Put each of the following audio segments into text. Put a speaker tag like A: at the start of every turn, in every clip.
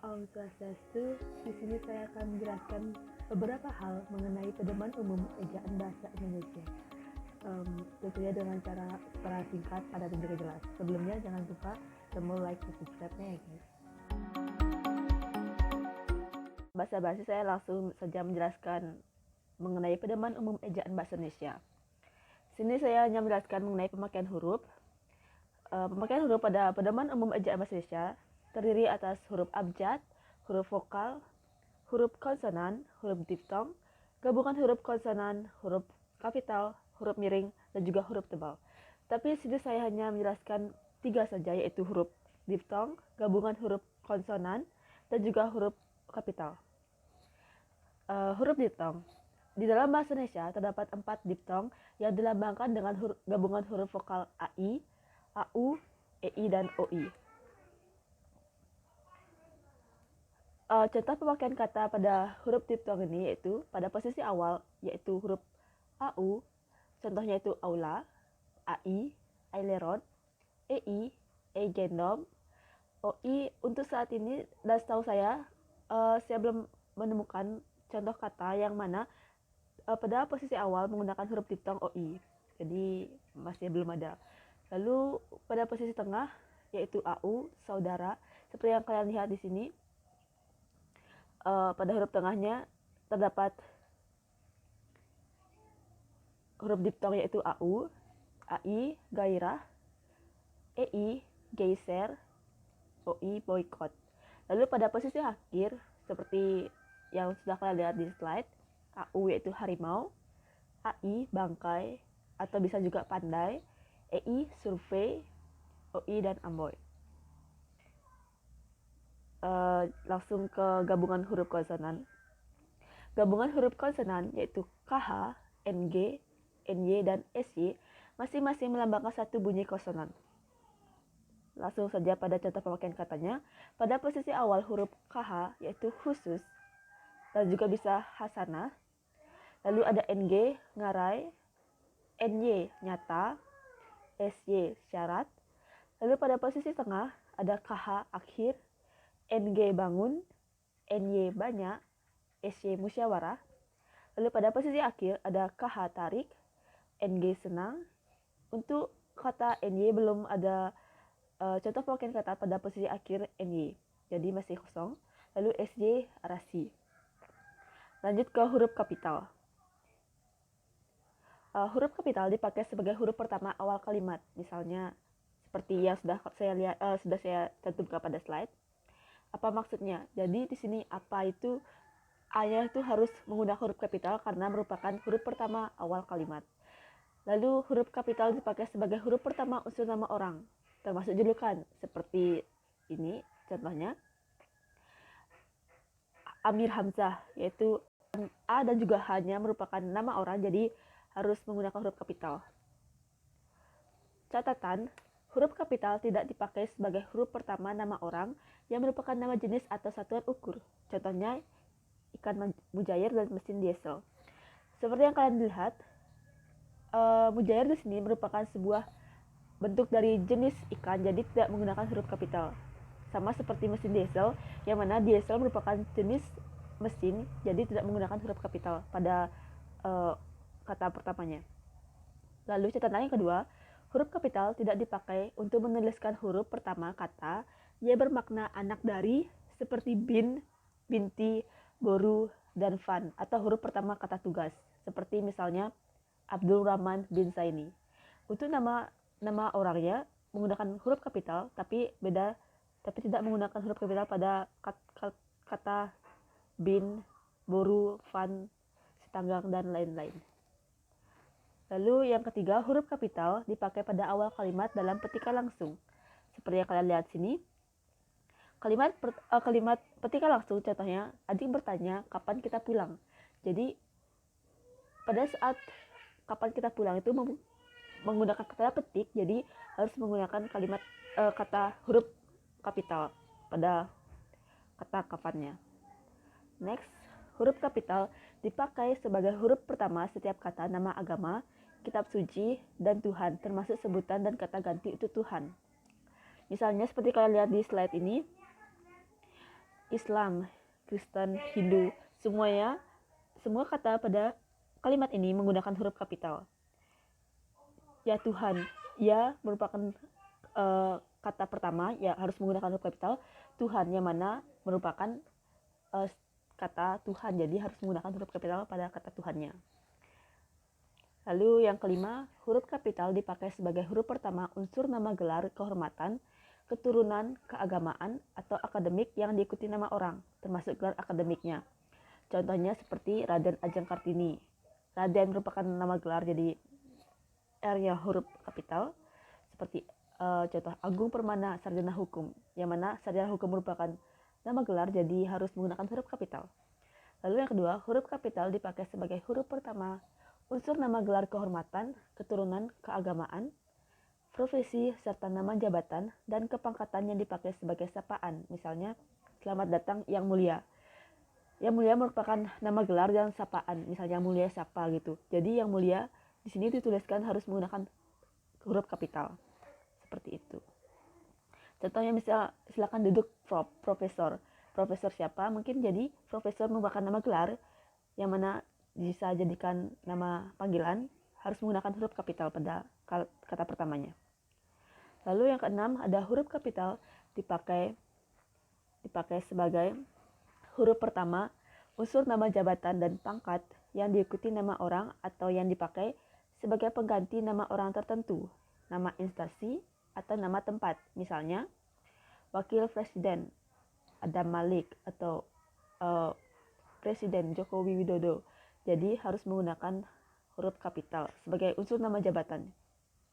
A: Om Swastiastu, di sini saya akan menjelaskan beberapa hal mengenai pedoman umum ejaan bahasa Indonesia. Tentunya dengan cara secara singkat, padat dan juga jelas. Sebelumnya jangan lupa tombol like dan subscribe-nya ya guys. Basa-basi saya langsung saja menjelaskan mengenai pedoman umum ejaan bahasa Indonesia. Sini saya hanya menjelaskan mengenai pemakaian huruf. Pemakaian huruf pada pedoman umum ejaan bahasa Indonesia terdiri atas huruf abjad, huruf vokal, huruf konsonan, huruf diftong, gabungan huruf konsonan, huruf kapital, huruf miring, dan juga huruf tebal. Tapi sini saya hanya menjelaskan 3 saja, yaitu huruf diftong, gabungan huruf konsonan, dan juga huruf kapital. Huruf diftong. Di dalam bahasa Indonesia terdapat 4 diftong yang dilambangkan dengan gabungan huruf vokal AI, AU, EI, dan OI. Contoh pemakaian kata pada huruf diftong ini yaitu pada posisi awal, yaitu huruf AU, contohnya itu aula, AI, aileron, EI, gendom, OI. Untuk saat ini dan setahu saya belum menemukan contoh kata yang mana pada posisi awal menggunakan huruf diftong OI, jadi masih belum ada. Lalu pada posisi tengah yaitu AU, saudara, seperti yang kalian lihat di sini. Pada huruf tengahnya terdapat huruf diftong yaitu AU, AI, gairah, EI, geser, OI, boykot. Lalu pada posisi akhir seperti yang sudah kalian lihat di slide, AU yaitu harimau, AI, bangkai, atau bisa juga pandai, EI, survei, OI, dan amboy. Langsung ke gabungan huruf konsonan. Gabungan huruf konsonan yaitu KH, NG, NY, dan SY masing-masing melambangkan satu bunyi konsonan. Langsung saja pada contoh pemakaian katanya. Pada posisi awal huruf KH yaitu khusus dan juga bisa hasanah. Lalu ada NG, ngarai, NY, nyata, SY, syarat. Lalu pada posisi tengah ada KH, akhir, NG, bangun, NY, banyak, SY, musyawarah. Lalu pada posisi akhir ada KH, tarik, NG, senang. Untuk kata NY belum ada contoh pemakaian kata pada posisi akhir NY, jadi masih kosong. Lalu SY, rasi. Lanjut ke huruf kapital. Huruf kapital dipakai sebagai huruf pertama awal kalimat, misalnya seperti yang sudah saya cantumkan pada slide. Apa maksudnya? Jadi di sini apa itu A-nya itu harus menggunakan huruf kapital karena merupakan huruf pertama awal kalimat. Lalu huruf kapital dipakai sebagai huruf pertama unsur nama orang, termasuk julukan, seperti ini contohnya. Amir Hamzah, yaitu A dan juga H-nya merupakan nama orang, jadi harus menggunakan huruf kapital. Catatan, huruf kapital tidak dipakai sebagai huruf pertama nama orang yang merupakan nama jenis atau satuan ukur. Contohnya ikan mujair dan mesin diesel. Seperti yang kalian lihat, mujair di sini merupakan sebuah bentuk dari jenis ikan, jadi tidak menggunakan huruf kapital. Sama seperti mesin diesel, yang mana diesel merupakan jenis mesin, jadi tidak menggunakan huruf kapital pada kata pertamanya. Lalu catatan yang kedua, huruf kapital tidak dipakai untuk menuliskan huruf pertama kata yang bermakna anak dari, seperti bin, binti, boru, dan fan, atau huruf pertama kata tugas, seperti misalnya Abdul Rahman bin Zaini. Untuk nama orangnya menggunakan huruf kapital, tapi tidak menggunakan huruf kapital pada kata bin, boru, fan, setanggang, dan lain-lain. Lalu yang ketiga, huruf kapital dipakai pada awal kalimat dalam petikan langsung. Seperti yang kalian lihat sini. Kalimat petikan langsung, contohnya, adik bertanya kapan kita pulang. Jadi pada saat kapan kita pulang itu menggunakan kata petik, jadi harus menggunakan kata huruf kapital pada kata kapannya. Next, huruf kapital dipakai sebagai huruf pertama setiap kata nama agama, kitab suci, dan Tuhan, termasuk sebutan dan kata ganti untuk Tuhan. Misalnya seperti kalian lihat di slide ini, Islam, Kristen, Hindu, semua kata pada kalimat ini menggunakan huruf kapital. Ya Tuhan, ya merupakan kata pertama ya harus menggunakan huruf kapital. Tuhan yang mana merupakan kata Tuhan, jadi harus menggunakan huruf kapital pada kata Tuhannya. Lalu yang kelima, huruf kapital dipakai sebagai huruf pertama unsur nama gelar kehormatan, keturunan, keagamaan, atau akademik yang diikuti nama orang, termasuk gelar akademiknya. Contohnya seperti Raden Ajeng Kartini. Raden merupakan nama gelar, jadi R-nya huruf kapital. Seperti contoh Agung Permana, sarjana hukum, yang mana sarjana hukum merupakan nama gelar, jadi harus menggunakan huruf kapital. Lalu yang kedua, huruf kapital dipakai sebagai huruf pertama unsur nama gelar kehormatan, keturunan, keagamaan, profesi, serta nama jabatan, dan kepangkatan yang dipakai sebagai sapaan. Misalnya, selamat datang yang mulia. Yang mulia merupakan nama gelar dan sapaan, misalnya mulia sapa gitu. Jadi yang mulia di sini dituliskan harus menggunakan huruf kapital. Seperti itu. Contohnya misal silakan duduk profesor. Profesor siapa? Mungkin jadi profesor merupakan nama gelar yang mana bisa jadikan nama panggilan, harus menggunakan huruf kapital pada kata pertamanya. Lalu yang keenam, ada huruf kapital dipakai sebagai huruf pertama unsur nama jabatan dan pangkat yang diikuti nama orang atau yang dipakai sebagai pengganti nama orang tertentu, nama instansi, atau nama tempat. Misalnya, Wakil Presiden Adam Malik atau Presiden Joko Widodo. Jadi harus menggunakan huruf kapital sebagai unsur nama jabatan.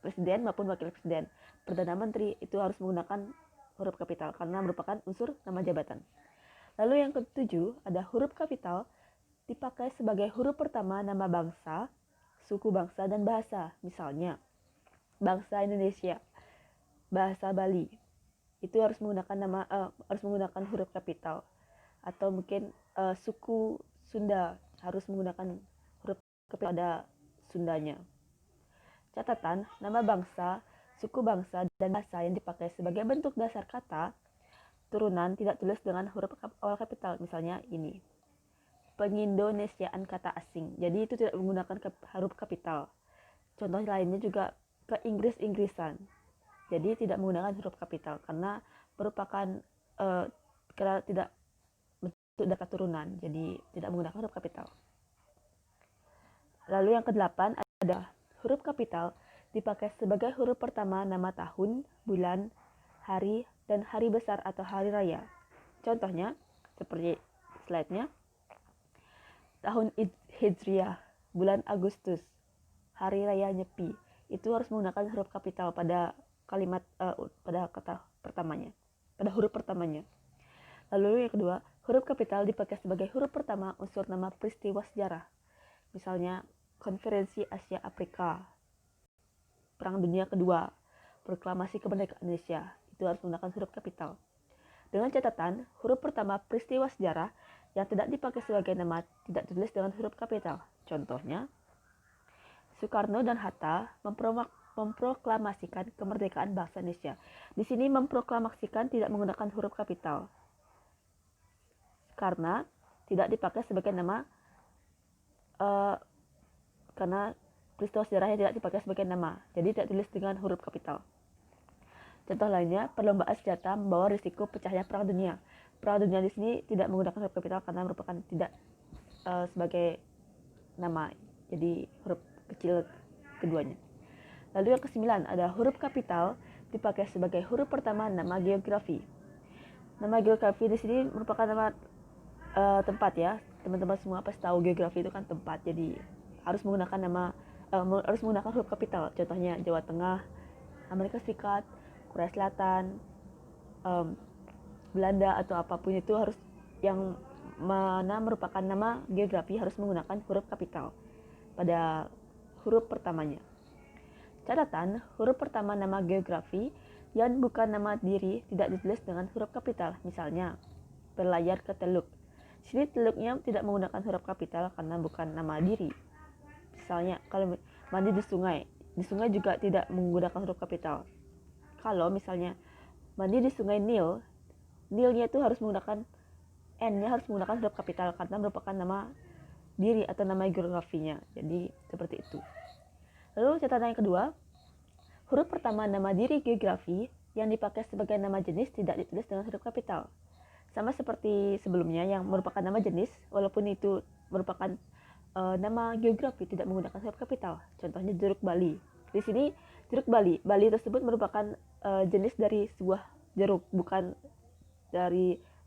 A: Presiden maupun wakil presiden, Perdana Menteri itu harus menggunakan huruf kapital karena merupakan unsur nama jabatan. Lalu yang ketujuh, ada huruf kapital dipakai sebagai huruf pertama nama bangsa, suku bangsa, dan bahasa. Misalnya, bangsa Indonesia, bahasa Bali, itu harus menggunakan huruf kapital. Atau mungkin suku Sunda harus menggunakan huruf kapital pada Sundanya. Catatan, nama bangsa, suku bangsa, dan bahasa yang dipakai sebagai bentuk dasar kata turunan tidak tulis dengan huruf awal kapital. Misalnya ini, pengindonesiaan kata asing. Jadi itu tidak menggunakan huruf kapital. Contoh lainnya juga ke Inggris-Inggrisan. Jadi tidak menggunakan huruf kapital karena merupakan karena tidak bentuk data turunan, jadi tidak menggunakan huruf kapital. Lalu yang kedelapan ada huruf kapital dipakai sebagai huruf pertama nama tahun, bulan, hari, dan hari besar atau hari raya. Contohnya seperti slide-nya, tahun Hijriah, bulan Agustus, hari raya Nyepi, itu harus menggunakan huruf kapital pada kalimat pada kata pertamanya, pada huruf pertamanya. Lalu yang kedua, huruf kapital dipakai sebagai huruf pertama unsur nama peristiwa sejarah. Misalnya, Konferensi Asia Afrika, Perang Dunia Kedua, Proklamasi Kemerdekaan Indonesia, itu harus menggunakan huruf kapital. Dengan catatan, huruf pertama peristiwa sejarah yang tidak dipakai sebagai nama tidak ditulis dengan huruf kapital. Contohnya, Soekarno dan Hatta memproklamasikan kemerdekaan bangsa Indonesia. Di sini memproklamasikan tidak menggunakan huruf kapital karena tidak dipakai sebagai nama karena peristiwa sejarahnya tidak dipakai sebagai nama, jadi tidak tulis dengan huruf kapital. Contoh lainnya, perlombaan senjata membawa risiko pecahnya perang dunia. Perang dunia di sini tidak menggunakan huruf kapital karena merupakan tidak sebagai nama, jadi huruf kecil keduanya. Lalu yang kesembilan, ada huruf kapital dipakai sebagai huruf pertama nama geografi. Nama geografi di sini merupakan nama tempat ya. Teman-teman semua pasti tahu geografi itu kan tempat. Jadi harus menggunakan harus menggunakan huruf kapital. Contohnya Jawa Tengah, Amerika Serikat, Korea Selatan, Belanda atau apapun itu harus yang mana merupakan nama geografi harus menggunakan huruf kapital pada huruf pertamanya. Catatan, huruf pertama nama geografi yang bukan nama diri tidak ditulis dengan huruf kapital. Misalnya, berlayar ke Teluk. Sini Teluknya tidak menggunakan huruf kapital karena bukan nama diri. Misalnya, kalau mandi di sungai juga tidak menggunakan huruf kapital. Kalau misalnya mandi di sungai Nil, Nilnya itu harus menggunakan N-nya harus menggunakan huruf kapital karena merupakan nama diri atau nama geografinya. Jadi seperti itu. Lalu catatan yang kedua, huruf pertama nama diri geografi yang dipakai sebagai nama jenis tidak ditulis dengan huruf kapital. Sama seperti sebelumnya yang merupakan nama jenis, walaupun itu merupakan nama geografi tidak menggunakan huruf kapital. Contohnya jeruk Bali. Di sini jeruk Bali. Bali tersebut merupakan jenis dari sebuah jeruk, bukan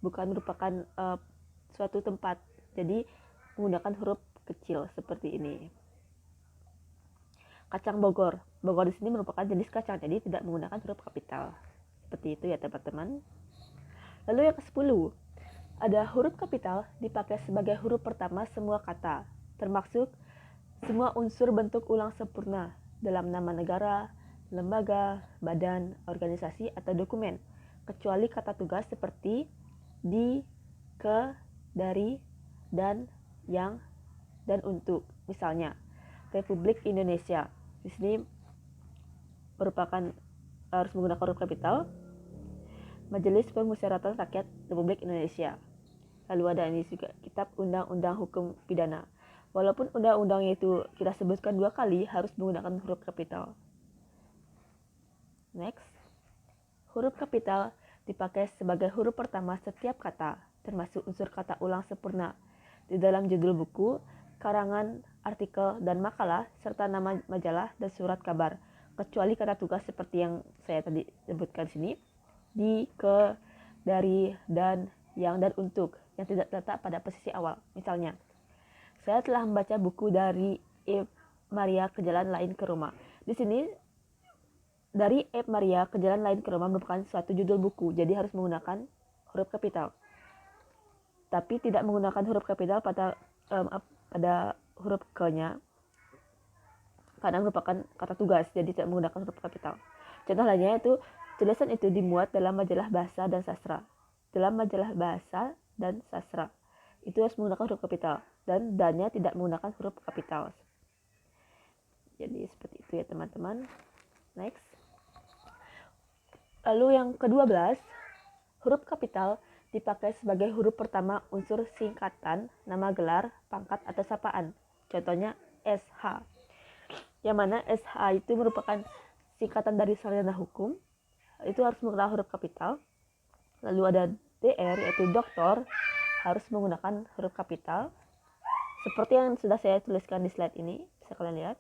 A: merupakan suatu tempat. Jadi menggunakan huruf kecil seperti ini. Kacang Bogor. Bogor di sini merupakan jenis kacang, jadi tidak menggunakan huruf kapital. Seperti itu ya teman-teman. Lalu yang ke-10, ada huruf kapital dipakai sebagai huruf pertama semua kata, termasuk semua unsur bentuk ulang sempurna dalam nama negara, lembaga, badan, organisasi, atau dokumen, kecuali kata tugas seperti di, ke, dari, dan, yang, dan untuk. Misalnya, Republik Indonesia. Di sini merupakan harus menggunakan huruf kapital. Majelis Permusyawaratan Rakyat Republik Indonesia. Lalu ada ini juga kitab Undang-Undang Hukum Pidana. Walaupun undang-undangnya itu kita sebutkan 2 kali, harus menggunakan huruf kapital. Next. Huruf kapital dipakai sebagai huruf pertama setiap kata, termasuk unsur kata ulang sempurna di dalam judul buku, karangan, artikel, dan makalah, serta nama majalah dan surat kabar, kecuali kata tugas seperti yang saya tadi sebutkan di sini, di, ke, dari, dan, yang, dan untuk, yang tidak terletak pada posisi awal. Misalnya, saya telah membaca buku dari E. Maria ke Jalan Lain ke Roma. Di sini, dari E. Maria ke Jalan Lain ke Roma merupakan suatu judul buku, jadi harus menggunakan huruf kapital. Tapi tidak menggunakan huruf kapital pada huruf ke-nya, karena merupakan kata tugas, jadi tidak menggunakan huruf kapital. Contoh lainnya itu, tulisan itu dimuat dalam majalah bahasa dan sastra. Dalam majalah bahasa dan sastra itu harus menggunakan huruf kapital, dan dan-nya tidak menggunakan huruf kapital. Jadi seperti itu ya teman-teman. Next. Lalu yang ke-12, huruf kapital dipakai sebagai huruf pertama unsur singkatan, nama gelar, pangkat, atau sapaan. Contohnya SH. Yang mana SH itu merupakan singkatan dari sarjana hukum, itu harus menggunakan huruf kapital. Lalu ada DR, yaitu doktor, harus menggunakan huruf kapital. Seperti yang sudah saya tuliskan di slide ini, bisa kalian lihat.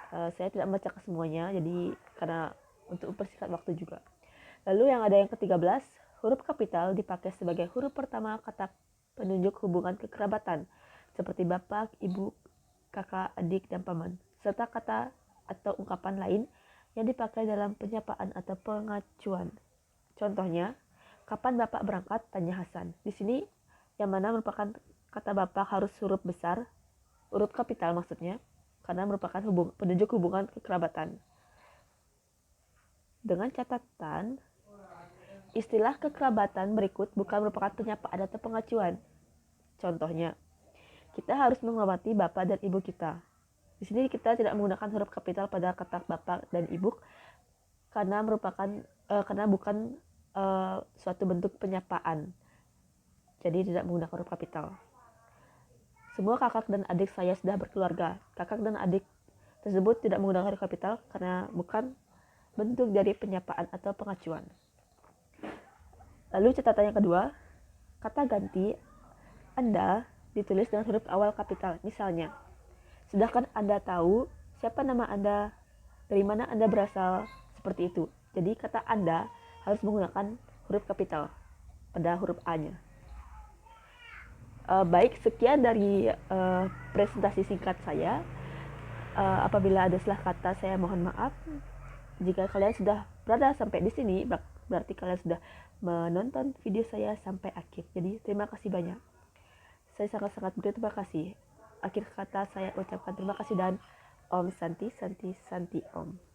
A: Saya tidak membacakan semuanya, jadi karena untuk mempersingkat waktu juga. Lalu yang ada yang ke-13, huruf kapital dipakai sebagai huruf pertama kata penunjuk hubungan kekerabatan, seperti bapak, ibu, kakak, adik, dan paman, serta kata atau ungkapan lain yang dipakai dalam penyapaan atau pengacuan. Contohnya, kapan bapak berangkat? Tanya Hasan. Di sini yang mana merupakan kata bapak harus huruf besar, huruf kapital maksudnya, karena merupakan penunjuk hubungan kekerabatan. Dengan catatan, istilah kekerabatan berikut bukan merupakan penyapaan atau pengacuan. Contohnya, kita harus menghormati bapak dan ibu kita. Di sini kita tidak menggunakan huruf kapital pada kata bapak dan ibu karena bukan suatu bentuk penyapaan. Jadi tidak menggunakan huruf kapital. Semua kakak dan adik saya sudah berkeluarga. Kakak dan adik tersebut tidak menggunakan huruf kapital karena bukan bentuk dari penyapaan atau pengacuan. Lalu catatan yang kedua, kata ganti Anda ditulis dengan huruf awal kapital. Misalnya, sudahkah Anda tahu siapa nama Anda, dari mana Anda berasal, seperti itu. Jadi kata Anda harus menggunakan huruf kapital pada huruf A-nya. Baik, sekian dari presentasi singkat saya. Apabila ada salah kata, saya mohon maaf. Jika kalian sudah berada sampai di sini, berarti kalian sudah menonton video saya sampai akhir. Jadi terima kasih banyak. Saya sangat-sangat berterima kasih. Akhir kata saya ucapkan terima kasih dan Om Santi Santi Santi Om.